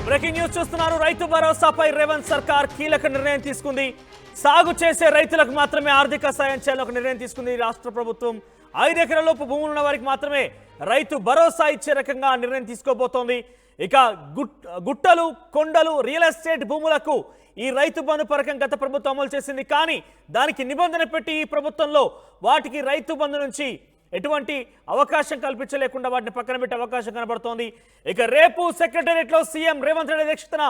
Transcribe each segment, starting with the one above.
Breaking news చూస్తున్నారు. రైతు భరోసాపై రేవంత్ సర్కార్ కీలక నిర్ణయం తీసుకుంది. సాగు చేసే రైతులకు మాత్రమే ఆర్థిక సాయం చేయాలని ఒక నిర్ణయం తీసుకుంది రాష్ట్ర ప్రభుత్వం. 5 ఎకరాలలోపు భూములు ఉన్న వారికి మాత్రమే రైతు భరోసా ఇచ్చే రకంగా నిర్ణయం తీసుకోబోతోంది. ఇక గుట్టలు, కొండలు, రియల్ ఎస్టేట్ భూములకు ఈ రైతు బంధు పథకం గత ప్రభుత్వం అమలు చేసింది. కానీ దానికి నిబంధన పెట్టి ఈ ప్రభుత్వంలో వాటికి రైతు బంధు నుంచి ఎటువంటి అవకాశం కల్పించలేకుండా వాటిని పక్కన పెట్టే అవకాశం కనబడుతోంది. ఇక రేపు సెక్రటేరియట్లో సీఎం రేవంత్ రెడ్డి అధ్యక్షతన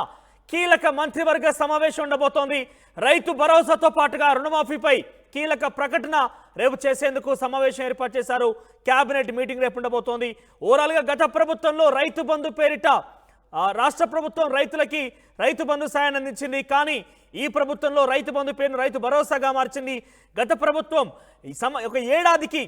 కీలక మంత్రివర్గ సమావేశం ఉండబోతోంది. రైతు భరోసాతో పాటుగా రుణమాఫీపై కీలక ప్రకటన రేపు చేసేందుకు సమావేశం ఏర్పాటు చేశారు. కేబినెట్ మీటింగ్ రేపు ఉండబోతోంది. ఓవరాల్గా గత ప్రభుత్వంలో రైతు బంధు పేరిట రాష్ట్ర ప్రభుత్వం రైతులకి రైతు బంధు సాయాన్ని అందించింది. కానీ ఈ ప్రభుత్వంలో రైతు బంధు పేరును రైతు భరోసాగా మార్చింది. గత ప్రభుత్వం ఒక ఏడాదికి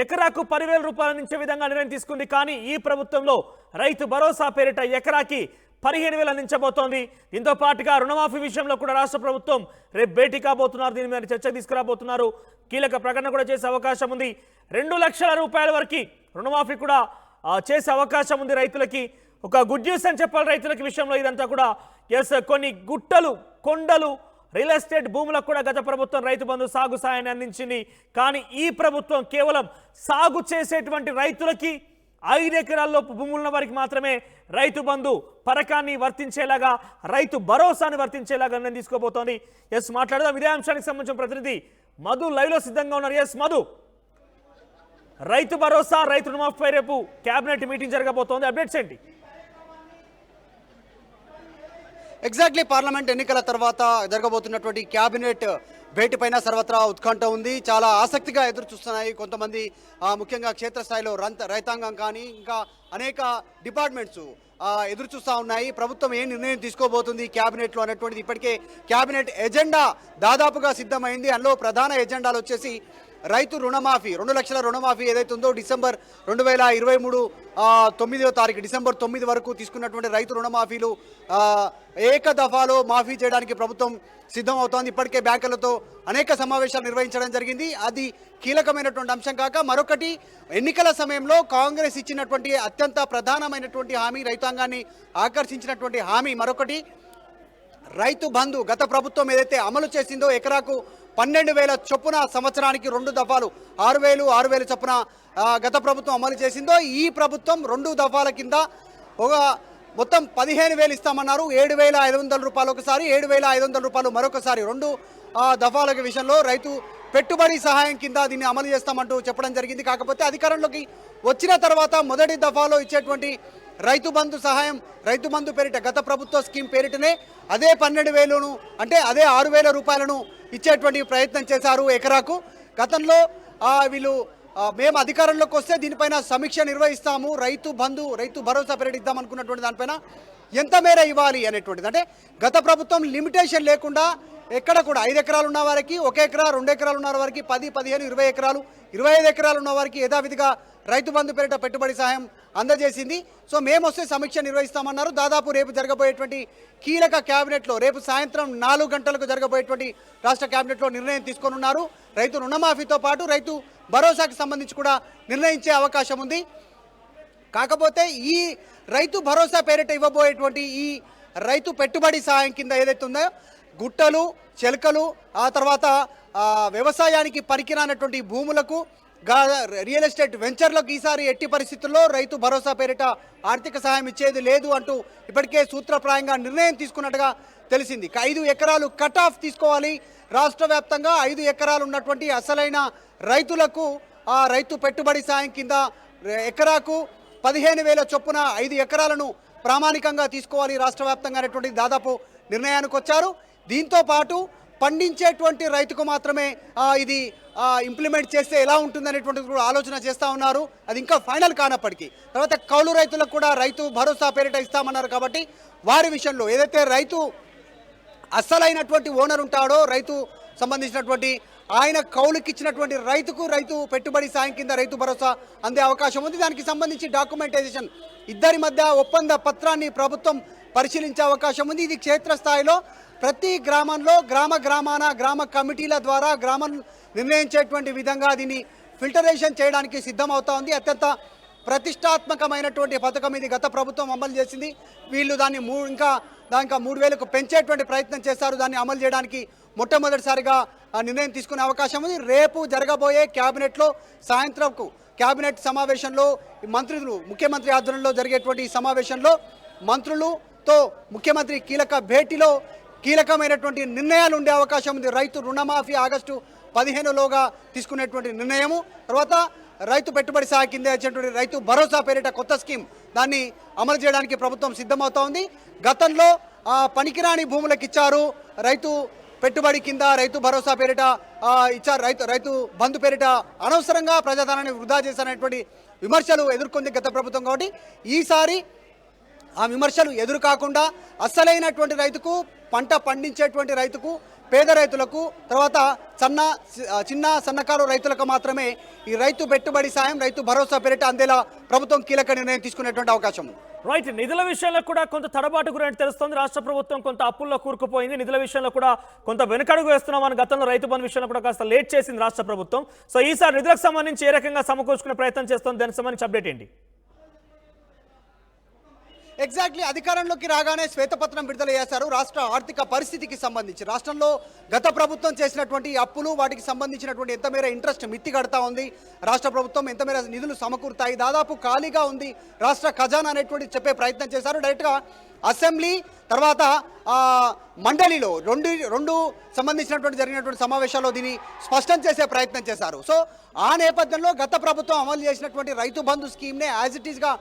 ఎకరాకు 10,000 రూపాయల నుంచే విధంగా నిర్ణయం తీసుకుంది. కానీ ఈ ప్రభుత్వంలో రైతు భరోసా పేరిట ఎకరాకి 15,000 అందించబోతోంది. దీంతో పాటుగా రుణమాఫీ విషయంలో కూడా రాష్ట్ర ప్రభుత్వం రేపు భేటీ కాబోతున్నారు. దీని మీద చర్చ తీసుకురాబోతున్నారు. కీలక ప్రకటన కూడా చేసే అవకాశం ఉంది. 2 లక్షల రూపాయల వరకు రుణమాఫీ కూడా చేసే అవకాశం ఉంది రైతులకి. ఒక గుడ్ న్యూస్ అని చెప్పాలి రైతులకి విషయంలో. ఇదంతా కూడా కొన్ని గుట్టలు, కొండలు, రియల్ ఎస్టేట్ భూములకు కూడా గత ప్రభుత్వం రైతు బంధు సాగు సాయాన్ని అందించింది. కానీ ఈ ప్రభుత్వం కేవలం సాగు చేసేటువంటి రైతులకి 5 ఎకరాల్లోపు భూములున్న వారికి మాత్రమే రైతు బంధు పథకాన్ని వర్తించేలాగా, రైతు భరోసాని వర్తించేలాగా నిర్ణయం తీసుకోబోతోంది. మాట్లాడదాం ఇదే అంశానికి సంబంధించిన ప్రతినిధి మధు లైవ్ లో సిద్ధంగా ఉన్నారు. మధు, రైతు భరోసా, రైతు రుణమాఫీపై రేపు కేబినెట్ మీటింగ్ జరగబోతోంది. అప్డేట్స్ ఏంటి? ఎగ్జాక్ట్లీ పార్లమెంట్ ఎన్నికల తర్వాత జరగబోతున్నటువంటి క్యాబినెట్ భేటీ పైన సర్వత్రా ఉత్కంఠ ఉంది. చాలా ఆసక్తిగా ఎదురు చూస్తున్నాయి కొంతమంది, ముఖ్యంగా క్షేత్రస్థాయిలో రైతాంగం కానీ ఇంకా అనేక డిపార్ట్మెంట్స్ ఎదురు చూస్తూ ఉన్నాయి. ప్రభుత్వం ఏ నిర్ణయం తీసుకోబోతుంది క్యాబినెట్లో అనేటువంటిది. ఇప్పటికే క్యాబినెట్ ఎజెండా దాదాపుగా సిద్ధమైంది. అందులో ప్రధాన ఎజెండాలు వచ్చేసి రైతు రుణమాఫీ, 2 లక్షల రుణమాఫీ ఏదైతే ఉందో డిసెంబర్ 2023 9వ తారీఖు డిసెంబర్ 9 వరకు తీసుకున్నటువంటి రైతు రుణమాఫీలు ఏకదఫాలో మాఫీ చేయడానికి ప్రభుత్వం సిద్ధం అవుతోంది. ఇప్పటికే బ్యాంకులతో అనేక సమావేశాలు నిర్వహించడం జరిగింది. అది కీలకమైనటువంటి అంశం కాక మరొకటి, ఎన్నికల సమయంలో కాంగ్రెస్ ఇచ్చినటువంటి అత్యంత ప్రధానమైనటువంటి హామీ, రైతాంగాన్ని ఆకర్షించినటువంటి హామీ మరొకటి రైతు బంధు. గత ప్రభుత్వం ఏదైతే అమలు చేసిందో ఎకరాకు 12,000 చొప్పున సంవత్సరానికి 2 దఫాలు 6,000 చొప్పున గత ప్రభుత్వం అమలు చేసిందో, ఈ ప్రభుత్వం 2 దఫాల కింద ఒక మొత్తం 15,000 ఇస్తామన్నారు. 7,500 రూపాయలు ఒకసారి, 7,500 రూపాయలు మరొకసారి. 2 దఫాల విషయంలో రైతు పెట్టుబడి సహాయం కింద దీన్ని అమలు చేస్తామంటూ చెప్పడం జరిగింది. కాకపోతే అధికారంలోకి వచ్చిన తర్వాత మొదటి దఫాలో ఇచ్చేటువంటి రైతు బంధు సహాయం, రైతు బంధు పేరిట గత ప్రభుత్వ స్కీమ్ పేరిటనే అదే 12,000ను అంటే అదే 6,000 రూపాయలను ఇచ్చేటువంటి ప్రయత్నం చేశారు ఎకరాకు. గతంలో వీళ్ళు మేము అధికారంలోకి వస్తే దీనిపైన సమీక్ష నిర్వహిస్తాము, రైతు బంధు, రైతు భరోసా పేరిట ఇద్దాం అనుకున్నటువంటి దానిపైన ఎంత మేర ఇవ్వాలి అనేటువంటిది. అంటే గత ప్రభుత్వం లిమిటేషన్ లేకుండా ఎక్కడ కూడా 5 ఎకరాలు ఉన్న వారికి 1 ఎకరా, 2 ఎకరాలు ఉన్న వారికి 10, 15, 20 ఎకరాలు, 25 ఎకరాలు ఉన్న వారికి యథావిధిగా రైతు బంధు పేరిట పెట్టుబడి సహాయం అందజేసింది. సో మేము వస్తే సమీక్ష నిర్వహిస్తామన్నారు. దాదాపు రేపు జరగబోయేటువంటి కీలక క్యాబినెట్లో, రేపు సాయంత్రం 4 గంటలకు జరగబోయేటువంటి రాష్ట్ర క్యాబినెట్లో నిర్ణయం తీసుకోనున్నారు. రైతు రుణమాఫీతో పాటు రైతు భరోసాకి సంబంధించి కూడా నిర్ణయించే అవకాశం ఉంది. కాకపోతే ఈ రైతు భరోసా పేరిట ఇవ్వబోయేటువంటి ఈ రైతు పెట్టుబడి సహాయం కింద ఏదైతే ఉందో గుట్టలు, చెలకలు, ఆ తర్వాత వ్యవసాయానికి పనికిరానటువంటి భూములకు, రియల్ ఎస్టేట్ వెంచర్లకు ఈసారి ఎట్టి పరిస్థితుల్లో రైతు భరోసా పేరిట ఆర్థిక సహాయం ఇచ్చేది లేదు అంటూ ఇప్పటికే సూత్రప్రాయంగా నిర్ణయం తీసుకున్నట్టుగా తెలిసింది. 5 ఎకరాలు కట్ ఆఫ్ తీసుకోవాలి. రాష్ట్ర వ్యాప్తంగా 5 ఎకరాలు ఉన్నటువంటి అసలైన రైతులకు ఆ రైతు పెట్టుబడి సాయం కింద ఎకరాకు 15,000 చొప్పున 5 ఎకరాలను ప్రామాణికంగా తీసుకోవాలి రాష్ట్ర వ్యాప్తంగా అనేటువంటి దాదాపు నిర్ణయానికి వచ్చారు. దీంతో పాటు పండించేటువంటి రైతుకు మాత్రమే ఇది ఇంప్లిమెంట్ చేస్తే ఎలా ఉంటుంది అనేటువంటిది కూడా ఆలోచన చేస్తూ ఉన్నారు. అది ఇంకా ఫైనల్ కానప్పటికీ తర్వాత కౌలు రైతులకు కూడా రైతు భరోసా పేరిట ఇస్తామన్నారు. కాబట్టి వారి విషయంలో ఏదైతే రైతు అసలైనటువంటి ఓనర్ ఉంటాడో, రైతు సంబంధించినటువంటి ఆయన కౌలుకి ఇచ్చినటువంటి రైతుకు రైతు పెట్టుబడి సాయం కింద రైతు భరోసా అందే అవకాశం ఉంది. దానికి సంబంధించి డాక్యుమెంటైజేషన్ ఇద్దరి మధ్య ఒప్పంద పత్రాన్ని ప్రభుత్వం పరిశీలించే అవకాశం ఉంది. ఇది క్షేత్రస్థాయిలో ప్రతి గ్రామంలో గ్రామ కమిటీల ద్వారా గ్రామం నిర్ణయించేటువంటి విధంగా దీన్ని ఫిల్టరేషన్ చేయడానికి సిద్ధమవుతా ఉంది. అత్యంత ప్రతిష్టాత్మకమైనటువంటి పథకం ఇది. గత ప్రభుత్వం అమలు చేసింది. వీళ్ళు దాన్ని ఇంకా 3,000కు పెంచేటువంటి ప్రయత్నం చేశారు. దాన్ని అమలు చేయడానికి మొట్టమొదటిసారిగా నిర్ణయం తీసుకునే అవకాశం ఉంది. రేపు జరగబోయే క్యాబినెట్లో సాయంత్రంకు క్యాబినెట్ సమావేశంలో మంత్రులు ముఖ్యమంత్రి ఆధ్వర్యంలో జరిగేటువంటి ఈ సమావేశంలో మంత్రులతో ముఖ్యమంత్రి కీలక భేటీలో కీలకమైనటువంటి నిర్ణయాలు ఉండే అవకాశం ఉంది. రైతు రుణమాఫీ ఆగస్టు 15లోగా తీసుకునేటువంటి నిర్ణయము, తర్వాత రైతు పెట్టుబడి సాయ కింద వచ్చేటువంటి రైతు భరోసా పేరిట కొత్త స్కీమ్ దాన్ని అమలు చేయడానికి ప్రభుత్వం సిద్ధమవుతా ఉంది. గతంలో పనికిరాని భూములకు ఇచ్చారు, రైతు పెట్టుబడి కింద రైతు భరోసా పేరిట ఇచ్చారు, రైతు బంధు పేరిట అనవసరంగా ప్రజాధనాన్ని వృధా చేశారనేటువంటి విమర్శలు ఎదుర్కొంది గత ప్రభుత్వం. కాబట్టి ఈసారి ఆ విమర్శలు ఎదురు కాకుండా అసలైనటువంటి రైతుకు, పంట పండించేటువంటి రైతుకు, పేద రైతులకు, తర్వాత చిన్న సన్నకారు రైతులకు మాత్రమే ఈ రైతు పెట్టుబడి సాయం, రైతు భరోసా పేరిట అందేలా ప్రభుత్వం కీలక నిర్ణయం తీసుకునేటువంటి అవకాశం ఉంది. రైట్, నిధుల విషయంలో కూడా కొంత తడబాటు గురించి తెలుస్తుంది. రాష్ట్ర ప్రభుత్వం కొంత అప్పుల్లో కూరుకుపోయింది. నిధుల విషయంలో కూడా కొంత వెనుకడుగు వేస్తున్నామని గతంలో రైతు బంధు విషయంలో కూడా కాస్త లేట్ చేసింది రాష్ట్ర ప్రభుత్వం. సో ఈసారి నిధులకు సంబంధించి ఏ రకంగా సమకూర్చుకునే ప్రయత్నం చేస్తుంది, దానికి సంబంధించి అప్డేట్ ఏంటి? ఎగ్జాక్ట్లీ, అధికారంలోకి రాగానే శ్వేతపత్రం విడుదల చేశారు రాష్ట్ర ఆర్థిక పరిస్థితికి సంబంధించి. రాష్ట్రంలో గత ప్రభుత్వం చేసినటువంటి అప్పులు, వాటికి సంబంధించినటువంటి ఎంత మేర ఇంట్రెస్ట్ మిత్తి కడతా ఉంది రాష్ట్ర ప్రభుత్వం, ఎంత మేర నిధులు సమకూరుతాయి, దాదాపు ఖాళీగా ఉంది రాష్ట్ర ఖజానా అనేటువంటి చెప్పే ప్రయత్నం చేశారు. డైరెక్ట్గా అసెంబ్లీ తర్వాత మండలిలో రెండు సంబంధించినటువంటి జరిగినటువంటి సమావేశాల్లో దీన్ని స్పష్టం చేసే ప్రయత్నం చేశారు. సో ఆ నేపథ్యంలో గత ప్రభుత్వం అమలు చేసినటువంటి రైతు బంధు స్కీమ్నే యాజ్ ఇట్ ఈస్గా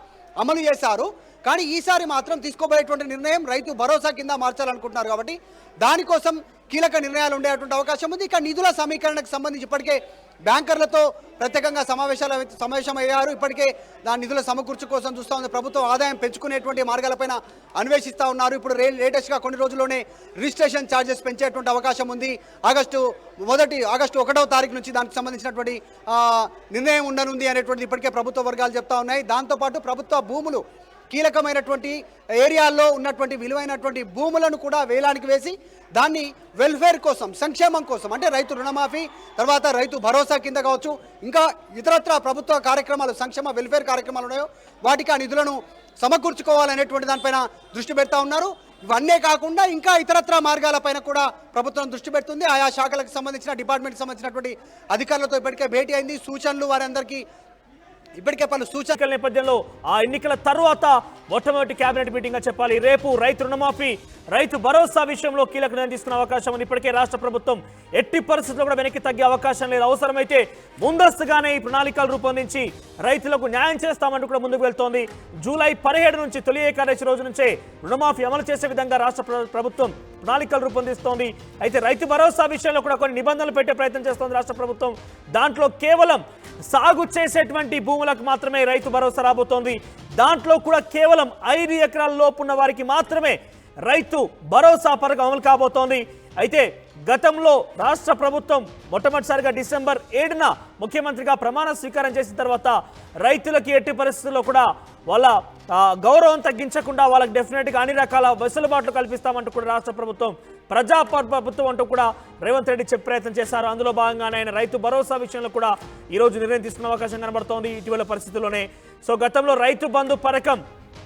అమలు చేశారు. కానీ ఈసారి మాత్రం తీసుకోబోయేటువంటి నిర్ణయం రైతు భరోసా కింద మార్చాలనుకుంటున్నారు. కాబట్టి దానికోసం కీలక నిర్ణయాలు ఉండేటువంటి అవకాశం ఉంది. ఇక నిధుల సమీకరణకు సంబంధించి ఇప్పటికే బ్యాంకర్లతో ప్రత్యేకంగా సమావేశమయ్యారు. ఇప్పటికే దాని నిధుల సమకూర్చు కోసం చూస్తూ ఉంది. ప్రభుత్వం ఆదాయం పెంచుకునేటువంటి మార్గాలపైన అన్వేషిస్తూ ఉన్నారు. ఇప్పుడు లేటెస్ట్గా కొన్ని రోజుల్లోనే రిజిస్ట్రేషన్ ఛార్జెస్ పెంచేటువంటి అవకాశం ఉంది. ఆగస్టు 1వ తారీఖు నుంచి దానికి సంబంధించినటువంటి నిర్ణయం ఉండనుంది అనేటువంటిది ఇప్పటికే ప్రభుత్వ వర్గాలు చెప్తా ఉన్నాయి. దాంతోపాటు ప్రభుత్వ భూములు, కీలకమైనటువంటి ఏరియాల్లో ఉన్నటువంటి విలువైనటువంటి భూములను కూడా వేలానికి వేసి దాన్ని వెల్ఫేర్ కోసం, సంక్షేమం కోసం, అంటే రైతు రుణమాఫీ, తర్వాత రైతు భరోసా కింద కావచ్చు, ఇంకా ఇతరత్ర ప్రభుత్వ కార్యక్రమాలు, సంక్షేమ వెల్ఫేర్ కార్యక్రమాలు ఉన్నాయో వాటికి ఆ నిధులను సమకూర్చుకోవాలనేటువంటి దానిపైన దృష్టి పెడతా ఉన్నారు. ఇవన్నీ కాకుండా ఇంకా ఇతరత్ర మార్గాలపైన కూడా ప్రభుత్వం దృష్టి పెడుతుంది. ఆయా శాఖలకు సంబంధించిన, డిపార్ట్మెంట్కి సంబంధించినటువంటి అధికారులతో ఇప్పటికే భేటీ అయింది. సూచనలు వారందరికీ ఇప్పటికే పలు సూచనల నేపథ్యంలో ఆ ఎన్నికల తర్వాత మొట్టమొదటి కేబినెట్ మీటింగ్ గా చెప్పాలి. రేపు రైతు రుణమాఫీ, రైతు భరోసా విషయంలో కీలక నిర్ణయం తీసుకునే అవకాశం ఉంది. ఇప్పటికే రాష్ట్ర ప్రభుత్వం ఎట్టి పరిస్థితుల్లో కూడా వెనక్కి తగ్గే అవకాశం లేదు. అవసరమైతే ముందస్తుగానే ఈ ప్రణాళికలు రూపొందించి రైతులకు న్యాయం చేస్తామంటూ కూడా ముందుకు వెళ్తోంది. జూలై 17 నుంచి తొలి ఏకాదశి రోజు నుంచే రుణమాఫీ అమలు చేసే విధంగా రాష్ట్ర ప్రభుత్వం ప్రణాళికలు రూపొందిస్తోంది. అయితే రైతు భరోసా విషయంలో కూడా కొన్ని నిబంధనలు పెట్టే ప్రయత్నం చేస్తోంది రాష్ట్ర ప్రభుత్వం. దాంట్లో కేవలం సాగు చేసేటువంటి భూములకు మాత్రమే రైతు భరోసా రాబోతోంది. దాంట్లో కూడా కేవలం 5 ఎకరాల లోపు ఉన్న వారికి మాత్రమే రైతు భరోసా పథకం అమలు కాబోతోంది. అయితే గతంలో రాష్ట్ర ప్రభుత్వం మొట్టమొదటిసారిగా డిసెంబర్ 7న ముఖ్యమంత్రిగా ప్రమాణ స్వీకారం చేసిన తర్వాత రైతులకి ఎట్టి పరిస్థితుల్లో కూడా వాళ్ళ గౌరవం తగ్గించకుండా వాళ్ళకి డెఫినెట్గా అన్ని రకాల వెసులుబాట్లు కల్పిస్తామంటూ కూడా రాష్ట్ర ప్రభుత్వం, ప్రజాప్రభుత్వం అంటూ కూడా రేవంత్ రెడ్డి చెప్పే ప్రయత్నం చేశారు. అందులో భాగంగానే ఆయన రైతు భరోసా విషయంలో కూడా ఈరోజు నిర్ణయం తీసుకునే అవకాశం కనబడుతోంది ఇటీవల పరిస్థితుల్లోనే. సో గతంలో రైతు బంధు పథకం,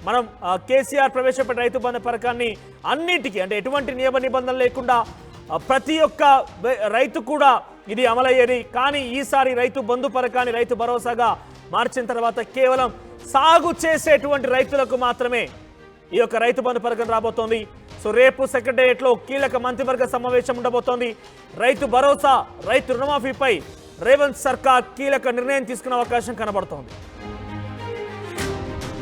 మనం కేసీఆర్ ప్రవేశపెట్టిన రైతు బంధు పథకాన్ని అన్నింటికీ, అంటే ఎటువంటి నియమ నిబంధనలు లేకుండా ప్రతి ఒక్క రైతు కూడా ఇది అమలయ్యేది. కానీ ఈసారి రైతు బంధు పథకాన్ని రైతు భరోసాగా మార్చిన తర్వాత కేవలం సాగు చేసేటువంటి రైతులకు మాత్రమే ఈ యొక్క రైతు బంధు పథకం రాబోతోంది. సో రేపు సెక్రటేరియట్లో కీలక మంత్రివర్గ సమావేశం ఉండబోతోంది. రైతు భరోసా, రైతు రుణమాఫీపై రేవంత్ సర్కార్ కీలక నిర్ణయం తీసుకునే అవకాశం కనబడుతోంది.